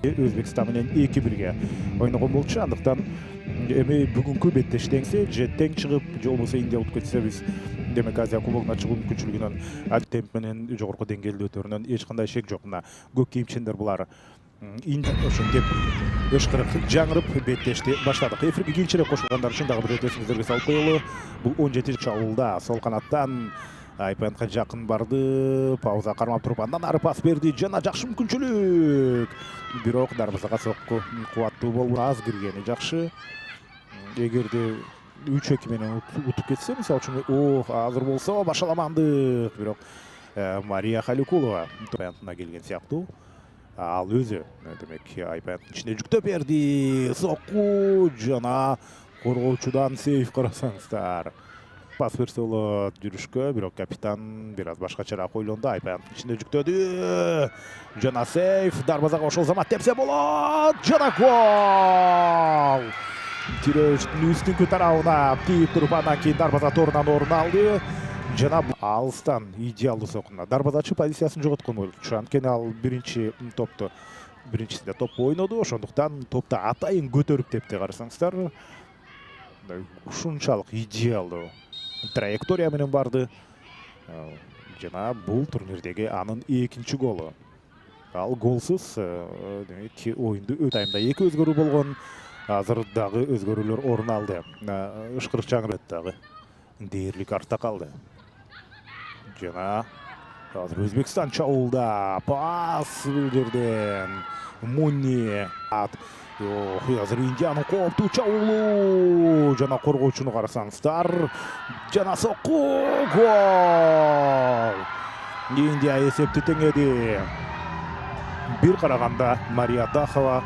Өзбекстан менен 2-1 ойногон болчу. Андыктан эми бүгүнкү беттештеңсе тең чыгып, же болбосо Индия утуп кетсе биз демек Азия кубогуна чыгуу мүмкүнчүлүгүнөн темп менен жогорку деңгээлде өтөрүнөн эч кандай шек жок. Мына көк кийимчендер булар ошентип ышкырык жаңырып беттешти баштадык. Эфирге кийинчерээк кошулгандар үчүн дагы бир өтө эсиңиздерге салып коелу. Бул 17 чабуулда сол канаттан Айпентка жакын барды, пауза кармап туруп андан ары пас берди. Жана жакшы мүмкүнчүлүк. Бирок дарбазага сокку кубаттуу болуп аз киргени жакшы. Эгерде 3-2 менен утуп кетсе, мисалы үчүн, азыр болсо башаламандык. Бирок Мария Халикулова Айпентына келген сыяктуу. Ал өзү демек Айпенттин ичине жүктөп берди. Сокку жана коргоочудан сейф карасаңыздар. Пас берсе болот жүрүшкө, бирок капитан бир аз башкачараак ойлонду. Айпенттин ичине жүктөдү. Жана сейф, дарбазага ошол замат тепсе болот. Жана гол! Тирөштүн үстүнкү тарабына тийип туруп, андан кийин дарбаза торунан орун алды. Жана алыстан идеалдуу сокуна дарбазачы позициясын жоготкон болчу. Анткени ал биринчисинде топпу ойноду, ошондуктан топто атайын көтөрүп тепти. Карасаңыздар, ушунчалык идеалдуу траектория менен барды. Жана бул турнирдеги анын экинчи голу. Ал голсуз демек оюнду таймда 2 өзгөрүү болгон. Азыр дагы өзгөрүүлөр орун алды. Ышкырык жаңырып дагы дээрлик артта калды. Жана азыр Өзбекстан чабуулда пас бул жерден Мунни. Азыр Индиянын кооптуу чабуулу. Жана коргоочуну карасаңыздар. Жана сокку гол! Индия эсепти теңеди. Бир караганда Мария Дахова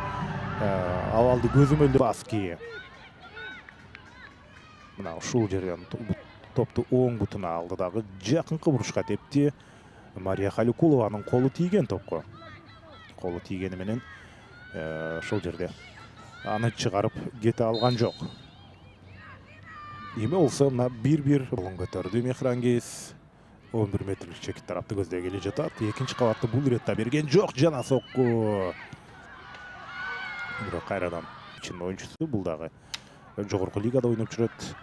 абалды көзөмөлдөө баски. Мына ушул жерден топту оң бутуна алды дагы жакынкы бурушка тепти. Мария Халикулованын колу тийген топко. Колу тийгени менен ошол жерде аны чыгарып кете алган жок. Эми болсо мына 1-1 голун көтөрдү Мехрангиз. 11 метрлик чекит тарапты көздөй келе жатат. Экинчи кабатты бул иретте берген жок. Жана сокку. Бирок кайрадан ичинин оюнчусу, бул дагы жогорку лигада ойноп жүрөт.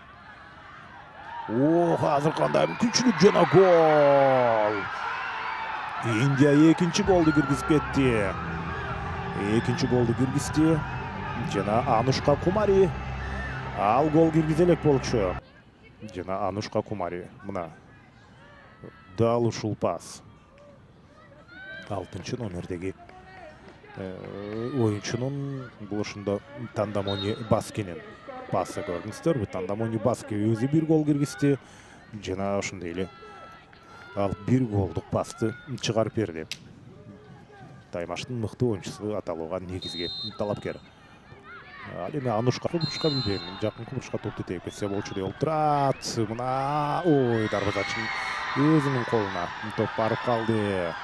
Азыр кандай мүмкүнчүлүк, жана гол! Индия экинчи голду киргизип кетти. Экинчи голду киргизди. Жана Анушка Кумари ал гол киргизе элек болчу. Жана Анушка Кумари мына дал ушул пас. 6 номердеги оюнчунун бул ушунда Тандамони Баскинин пасы көрдүңүздөрбү? Тандамони Баски өзү бир гол киргизди. Жана ошондой эле ал бир голдук пасты чыгарып берди. Таймаштын мыкты оюнчусу аталууга негизги талапкер. Ал эми Анушка бурушка билбейм, жакынкы бурушка топту тээп кетсе болчу деп турат. Мына дарбазачы өзүнүн колуна топ барып калды.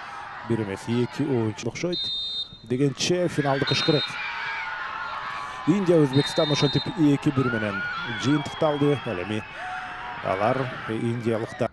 Бир эмес 2 оюнчу окшойт дегенче финалдык ышкырык. Индия Өзбекстан ошентип 2-1 менен жыйынтыкталды. Ал эми алар индиялыктар